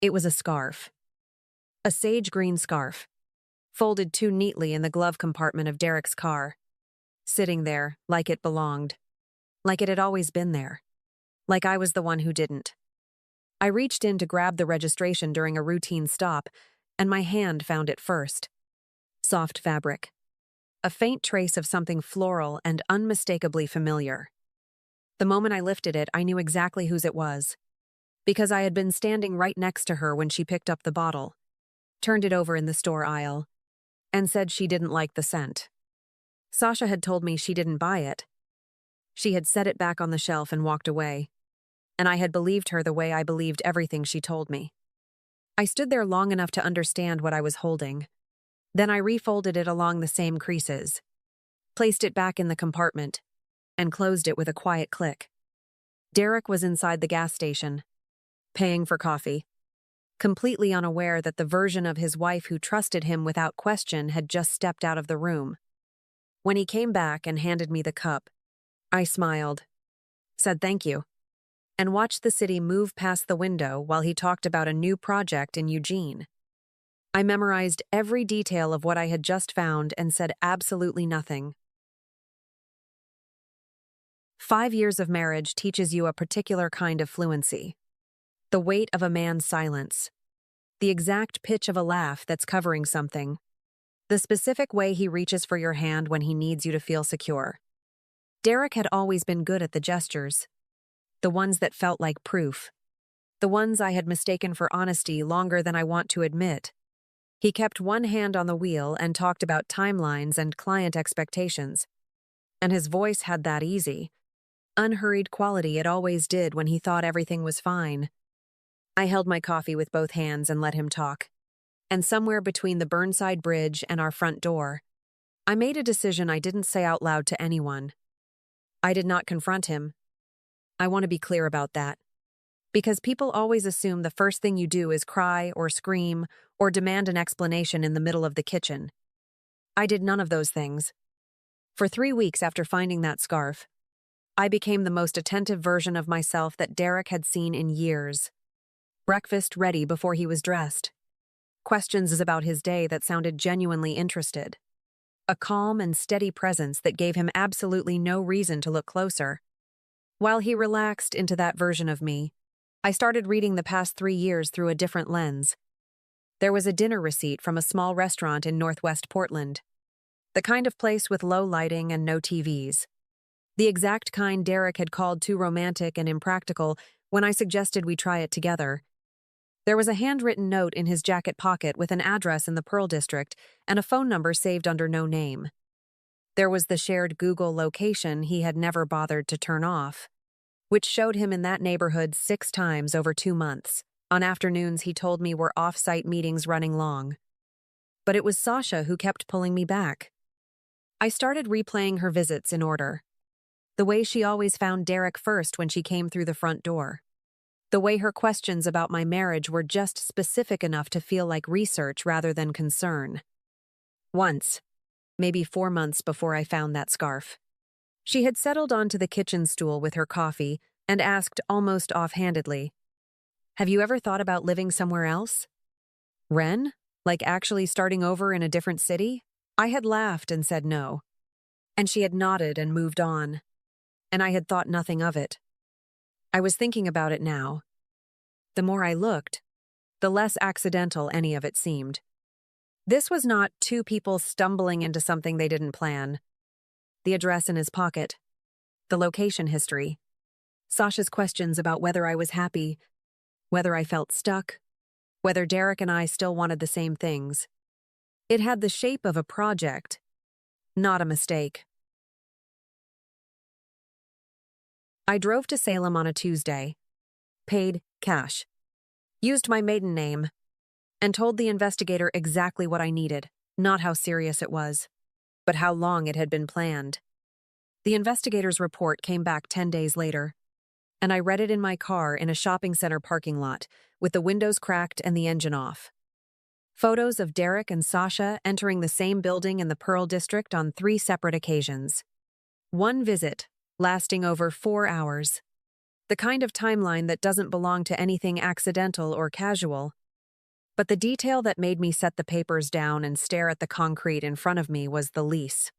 It was a scarf. A sage green scarf, folded too neatly in the glove compartment of Derek's car, sitting there like it belonged, like it had always been there, like I was the one who didn't. I reached in to grab the registration during a routine stop, and my hand found it first. Soft fabric. A faint trace of something floral and unmistakably familiar. The moment I lifted it, I knew exactly whose it was, because I had been standing right next to her when she picked up the bottle, turned it over in the store aisle, and said she didn't like the scent. Sasha had told me she didn't buy it. She had set it back on the shelf and walked away, and I had believed her the way I believed everything she told me. I stood there long enough to understand what I was holding. Then I refolded it along the same creases, placed it back in the compartment, and closed it with a quiet click. Derek was inside the gas station, paying for coffee, completely unaware that the version of his wife who trusted him without question had just stepped out of the room. When he came back and handed me the cup, I smiled, said thank you, and watched the city move past the window while he talked about a new project in Eugene. I memorized every detail of what I had just found and said absolutely nothing. 5 years of marriage teaches you a particular kind of fluency. The weight of a man's silence. The exact pitch of a laugh that's covering something. The specific way he reaches for your hand when he needs you to feel secure. Derek had always been good at the gestures. The ones that felt like proof. The ones I had mistaken for honesty longer than I want to admit. He kept one hand on the wheel and talked about timelines and client expectations. And his voice had that easy, unhurried quality it always did when he thought everything was fine. I held my coffee with both hands and let him talk. And somewhere between the Burnside Bridge and our front door, I made a decision I didn't say out loud to anyone. I did not confront him. I want to be clear about that. Because people always assume the first thing you do is cry or scream or demand an explanation in the middle of the kitchen. I did none of those things. For 3 weeks after finding that scarf, I became the most attentive version of myself that Derek had seen in years. Breakfast ready before he was dressed. Questions about his day that sounded genuinely interested. A calm and steady presence that gave him absolutely no reason to look closer. While he relaxed into that version of me, I started reading the past 3 years through a different lens. There was a dinner receipt from a small restaurant in Northwest Portland. The kind of place with low lighting and no TVs. The exact kind Derek had called too romantic and impractical when I suggested we try it together. There was a handwritten note in his jacket pocket with an address in the Pearl District and a phone number saved under no name. There was the shared Google location he had never bothered to turn off, which showed him in that neighborhood 6 times over 2 months, on afternoons he told me were off-site meetings running long. But it was Sasha who kept pulling me back. I started replaying her visits in order. The way she always found Derek first when she came through the front door. The way her questions about my marriage were just specific enough to feel like research rather than concern. Once, maybe 4 months before I found that scarf, she had settled onto the kitchen stool with her coffee and asked almost offhandedly, "Have you ever thought about living somewhere else? Ren? Like actually starting over in a different city?" I had laughed and said no. And she had nodded and moved on. And I had thought nothing of it. I was thinking about it now. The more I looked, the less accidental any of it seemed. This was not 2 people stumbling into something they didn't plan. The address in his pocket. The location history. Sasha's questions about whether I was happy, whether I felt stuck, whether Derek and I still wanted the same things. It had the shape of a project, not a mistake. I drove to Salem on a Tuesday, paid cash, used my maiden name, and told the investigator exactly what I needed, not how serious it was, but how long it had been planned. The investigator's report came back 10 days later, and I read it in my car in a shopping center parking lot, with the windows cracked and the engine off. Photos of Derek and Sasha entering the same building in the Pearl District on 3 separate occasions. One visit, lasting over 4 hours. The kind of timeline that doesn't belong to anything accidental or casual. But the detail that made me set the papers down and stare at the concrete in front of me was the lease.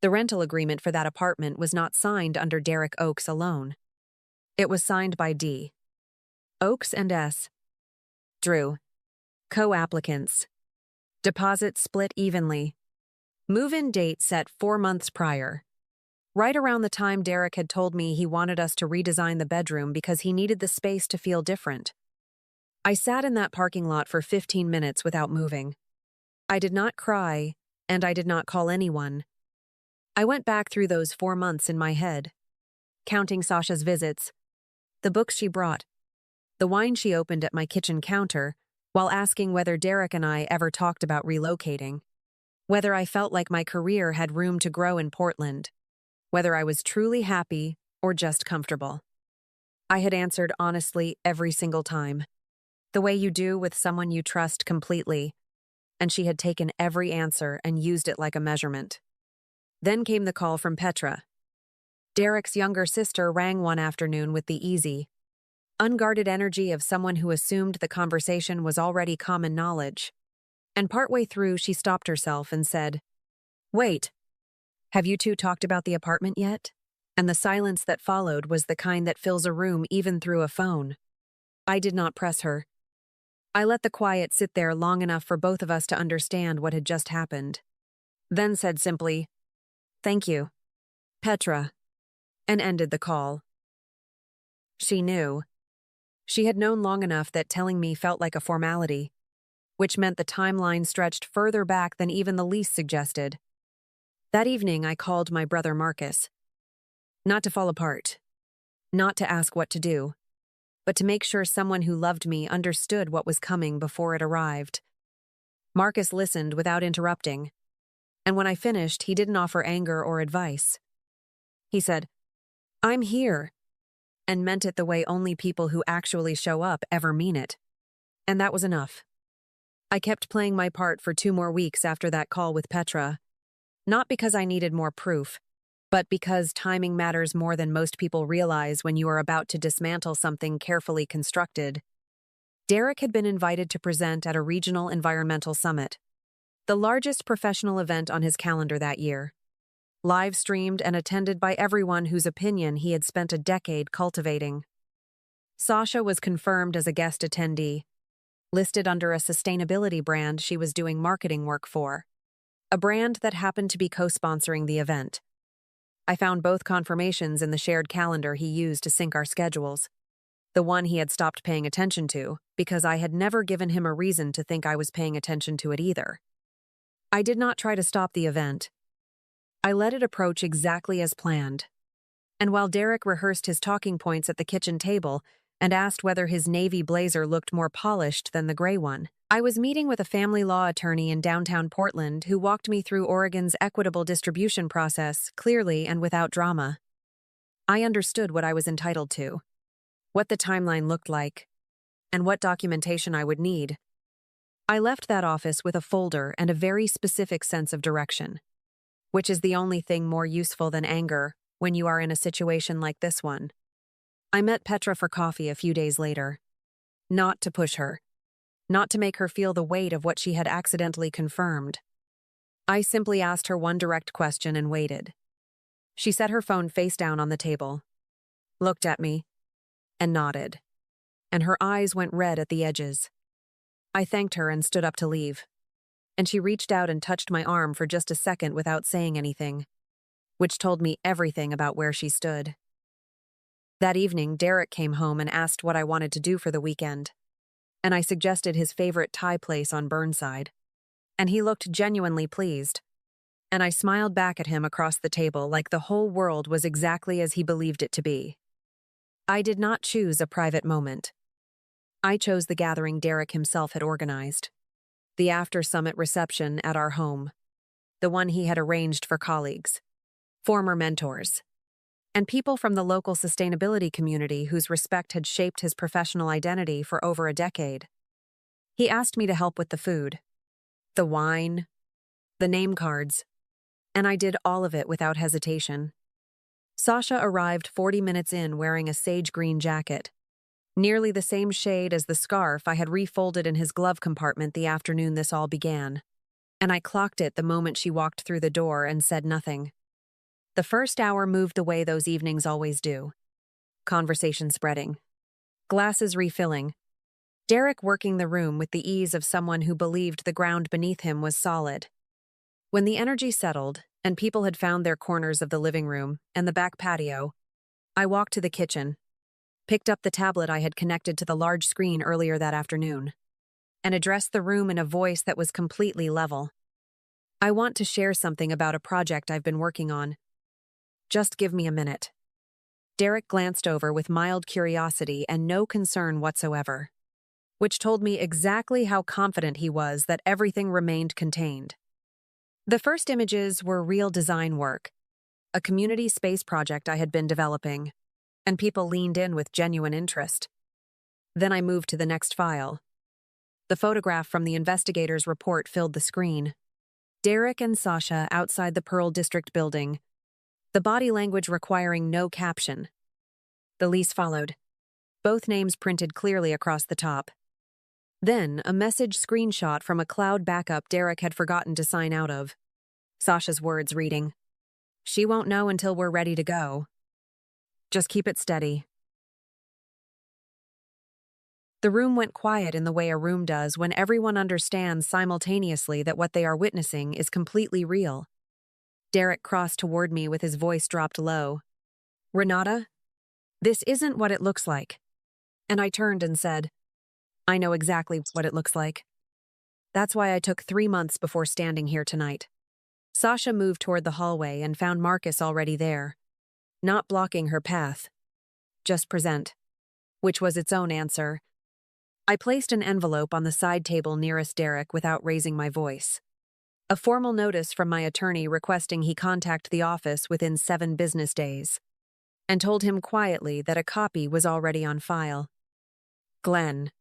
The rental agreement for that apartment was not signed under Derek Oakes alone. It was signed by D. Oakes and S. Drew. Co-applicants. Deposit split evenly. Move-in date set 4 months prior. Right around the time Derek had told me he wanted us to redesign the bedroom because he needed the space to feel different. I sat in that parking lot for 15 minutes without moving. I did not cry, and I did not call anyone. I went back through those 4 months in my head, counting Sasha's visits, the books she brought, the wine she opened at my kitchen counter, while asking whether Derek and I ever talked about relocating, whether I felt like my career had room to grow in Portland, whether I was truly happy or just comfortable. I had answered honestly every single time, the way you do with someone you trust completely, and she had taken every answer and used it like a measurement. Then came the call from Petra. Derek's younger sister rang one afternoon with the easy, unguarded energy of someone who assumed the conversation was already common knowledge. And partway through, she stopped herself and said, "Wait, have you two talked about the apartment yet?" And the silence that followed was the kind that fills a room even through a phone. I did not press her. I let the quiet sit there long enough for both of us to understand what had just happened. Then said simply, "Thank you, Petra," and ended the call. She knew. She had known long enough that telling me felt like a formality, which meant the timeline stretched further back than even the lease suggested. That evening, I called my brother Marcus. Not to fall apart, not to ask what to do, but to make sure someone who loved me understood what was coming before it arrived. Marcus listened without interrupting, and when I finished, he didn't offer anger or advice. He said, "I'm here," and meant it the way only people who actually show up ever mean it. And that was enough. I kept playing my part for 2 more weeks after that call with Petra, not because I needed more proof, but because timing matters more than most people realize when you are about to dismantle something carefully constructed. Derek had been invited to present at a regional environmental summit, the largest professional event on his calendar that year, live-streamed and attended by everyone whose opinion he had spent a decade cultivating. Sasha was confirmed as a guest attendee, listed under a sustainability brand she was doing marketing work for, a brand that happened to be co-sponsoring the event. I found both confirmations in the shared calendar he used to sync our schedules, the one he had stopped paying attention to because I had never given him a reason to think I was paying attention to it either. I did not try to stop the event. I let it approach exactly as planned. And while Derek rehearsed his talking points at the kitchen table and asked whether his navy blazer looked more polished than the gray one, I was meeting with a family law attorney in downtown Portland who walked me through Oregon's equitable distribution process clearly and without drama. I understood what I was entitled to, what the timeline looked like, and what documentation I would need. I left that office with a folder and a very specific sense of direction, which is the only thing more useful than anger when you are in a situation like this one. I met Petra for coffee a few days later. Not to push her, not to make her feel the weight of what she had accidentally confirmed. I simply asked her one direct question and waited. She set her phone face down on the table, looked at me, and nodded, and her eyes went red at the edges. I thanked her and stood up to leave, and she reached out and touched my arm for just a second without saying anything, which told me everything about where she stood. That evening, Derek came home and asked what I wanted to do for the weekend, and I suggested his favorite Thai place on Burnside, and he looked genuinely pleased, and I smiled back at him across the table like the whole world was exactly as he believed it to be. I did not choose a private moment. I chose the gathering Derek himself had organized, the after-summit reception at our home, the one he had arranged for colleagues, former mentors, and people from the local sustainability community whose respect had shaped his professional identity for over a decade. He asked me to help with the food, the wine, the name cards, and I did all of it without hesitation. Sasha arrived 40 minutes in wearing a sage green jacket, nearly the same shade as the scarf I had refolded in his glove compartment the afternoon this all began, and I clocked it the moment she walked through the door and said nothing. The first hour moved the way those evenings always do. Conversation spreading. Glasses refilling. Derek working the room with the ease of someone who believed the ground beneath him was solid. When the energy settled, and people had found their corners of the living room and the back patio, I walked to the kitchen, picked up the tablet I had connected to the large screen earlier that afternoon, and addressed the room in a voice that was completely level. I want to share something about a project I've been working on. Just give me a minute. Derek glanced over with mild curiosity and no concern whatsoever, which told me exactly how confident he was that everything remained contained. The first images were real design work, a community space project I had been developing, and people leaned in with genuine interest. Then I moved to the next file. The photograph from the investigator's report filled the screen. Derek and Sasha outside the Pearl District building, the body language requiring no caption. The lease followed, both names printed clearly across the top. Then, a message screenshot from a cloud backup Derek had forgotten to sign out of. Sasha's words reading, "She won't know until we're ready to go. Just keep it steady." The room went quiet in the way a room does when everyone understands simultaneously that what they are witnessing is completely real. Derek crossed toward me with his voice dropped low. "Renata, this isn't what it looks like." And I turned and said, "I know exactly what it looks like. That's why I took 3 months before standing here tonight." Sasha moved toward the hallway and found Marcus already there, not blocking her path. "Just present," which was its own answer. I placed an envelope on the side table nearest Derek without raising my voice. A formal notice from my attorney requesting he contact the office within 7 business days, and told him quietly that a copy was already on file. Glenn,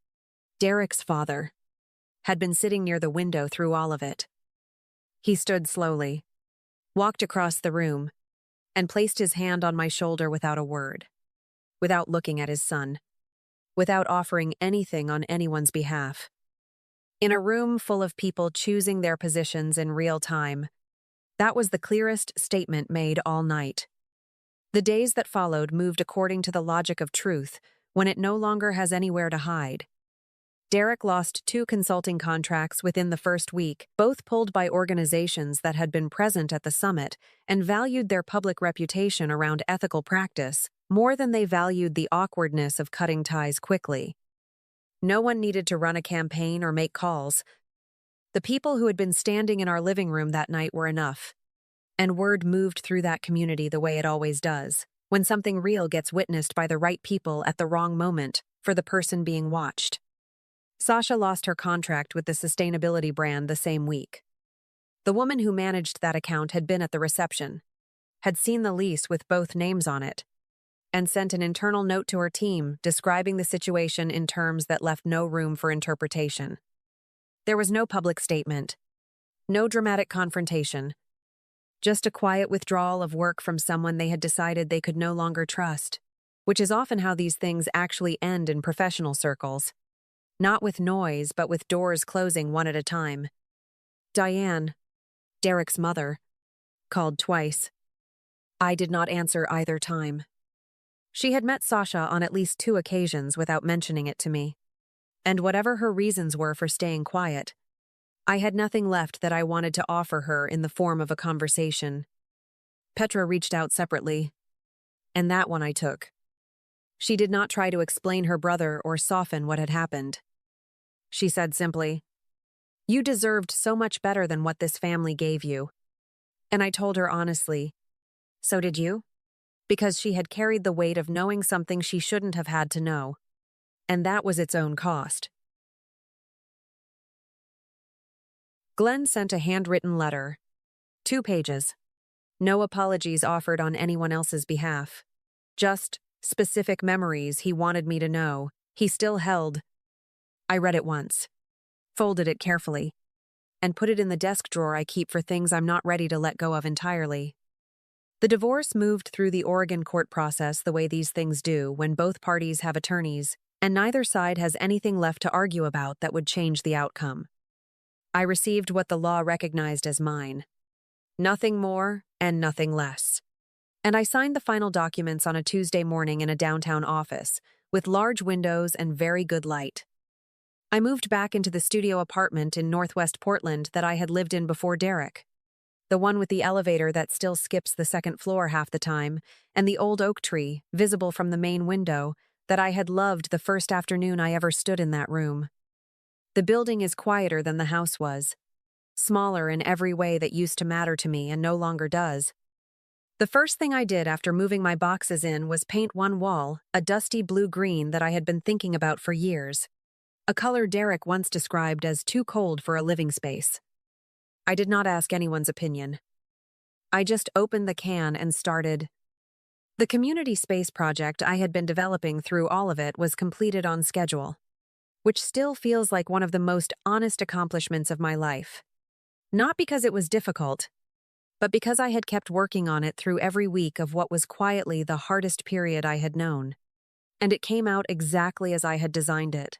Derek's father, had been sitting near the window through all of it. He stood slowly, walked across the room, and placed his hand on my shoulder without a word, without looking at his son, without offering anything on anyone's behalf. In a room full of people choosing their positions in real time, that was the clearest statement made all night. The days that followed moved according to the logic of truth when it no longer has anywhere to hide. Derek lost 2 consulting contracts within the first week, both pulled by organizations that had been present at the summit and valued their public reputation around ethical practice more than they valued the awkwardness of cutting ties quickly. No one needed to run a campaign or make calls. The people who had been standing in our living room that night were enough. And word moved through that community the way it always does, when something real gets witnessed by the right people at the wrong moment for the person being watched. Sasha lost her contract with the sustainability brand the same week. The woman who managed that account had been at the reception, had seen the lease with both names on it, and sent an internal note to her team describing the situation in terms that left no room for interpretation. There was no public statement, no dramatic confrontation, just a quiet withdrawal of work from someone they had decided they could no longer trust, which is often how these things actually end in professional circles. Not with noise, but with doors closing one at a time. Diane, Derek's mother, called twice. I did not answer either time. She had met Sasha on at least 2 occasions without mentioning it to me. And whatever her reasons were for staying quiet, I had nothing left that I wanted to offer her in the form of a conversation. Petra reached out separately, and that one I took. She did not try to explain her brother or soften what had happened. She said simply, "You deserved so much better than what this family gave you." And I told her honestly, "So did you?" Because she had carried the weight of knowing something she shouldn't have had to know. And that was its own cost. Glenn sent a handwritten letter. 2 pages. No apologies offered on anyone else's behalf. Just specific memories he wanted me to know. He still held. I read it once, folded it carefully, and put it in the desk drawer I keep for things I'm not ready to let go of entirely. The divorce moved through the Oregon court process the way these things do when both parties have attorneys, and neither side has anything left to argue about that would change the outcome. I received what the law recognized as mine. Nothing more and nothing less. And I signed the final documents on a Tuesday morning in a downtown office, with large windows and very good light. I moved back into the studio apartment in Northwest Portland that I had lived in before Derek. The one with the elevator that still skips the second floor half the time, and the old oak tree, visible from the main window, that I had loved the first afternoon I ever stood in that room. The building is quieter than the house was, smaller in every way that used to matter to me and no longer does. The first thing I did after moving my boxes in was paint one wall, a dusty blue-green that I had been thinking about for years, a color Derek once described as too cold for a living space. I did not ask anyone's opinion. I just opened the can and started. The community space project I had been developing through all of it was completed on schedule, which still feels like one of the most honest accomplishments of my life. Not because it was difficult, but because I had kept working on it through every week of what was quietly the hardest period I had known. And it came out exactly as I had designed it.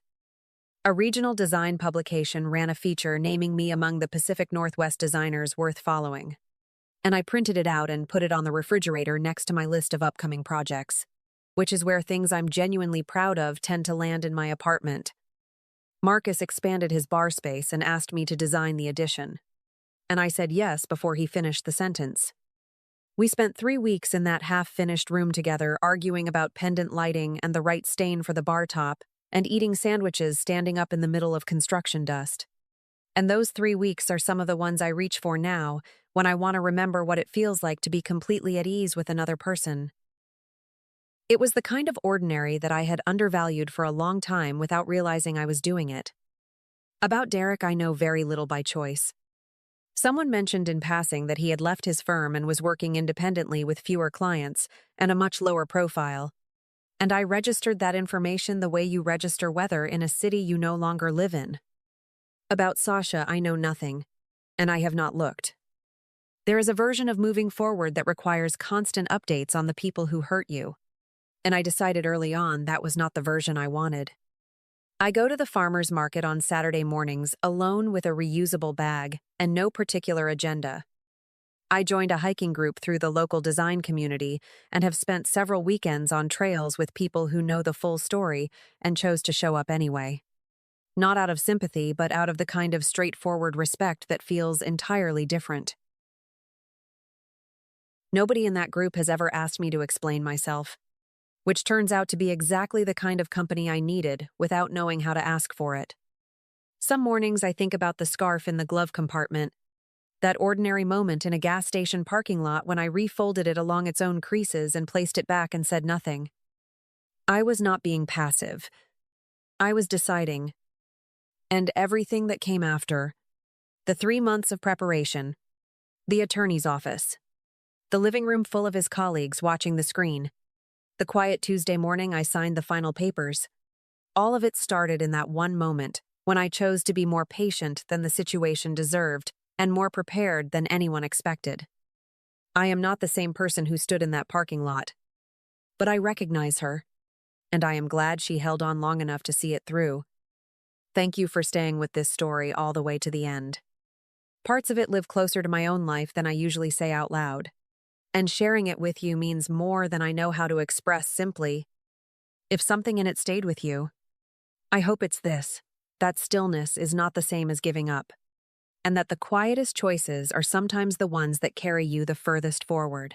A regional design publication ran a feature naming me among the Pacific Northwest designers worth following. And I printed it out and put it on the refrigerator next to my list of upcoming projects, which is where things I'm genuinely proud of tend to land in my apartment. Marcus expanded his bar space and asked me to design the addition. And I said yes before he finished the sentence. We spent 3 weeks in that half-finished room together arguing about pendant lighting and the right stain for the bar top, and eating sandwiches standing up in the middle of construction dust. And those 3 weeks are some of the ones I reach for now when I want to remember what it feels like to be completely at ease with another person. It was the kind of ordinary that I had undervalued for a long time without realizing I was doing it. About Derek, I know very little by choice. Someone mentioned in passing that he had left his firm and was working independently with fewer clients and a much lower profile. And I registered that information the way you register weather in a city you no longer live in. About Sasha, I know nothing, and I have not looked. There is a version of moving forward that requires constant updates on the people who hurt you. And I decided early on that was not the version I wanted. I go to the farmer's market on Saturday mornings alone with a reusable bag and no particular agenda. I joined a hiking group through the local design community and have spent several weekends on trails with people who know the full story and chose to show up anyway. Not out of sympathy, but out of the kind of straightforward respect that feels entirely different. Nobody in that group has ever asked me to explain myself, which turns out to be exactly the kind of company I needed without knowing how to ask for it. Some mornings I think about the scarf in the glove compartment, that ordinary moment in a gas station parking lot when I refolded it along its own creases and placed it back and said nothing. I was not being passive. I was deciding. And everything that came after, the 3 months of preparation, the attorney's office, the living room full of his colleagues watching the screen, the quiet Tuesday morning I signed the final papers. All of it started in that one moment when I chose to be more patient than the situation deserved and more prepared than anyone expected. I am not the same person who stood in that parking lot, but I recognize her, and I am glad she held on long enough to see it through. Thank you for staying with this story all the way to the end. Parts of it live closer to my own life than I usually say out loud. And sharing it with you means more than I know how to express simply. If something in it stayed with you, I hope it's this: that stillness is not the same as giving up, and that the quietest choices are sometimes the ones that carry you the furthest forward.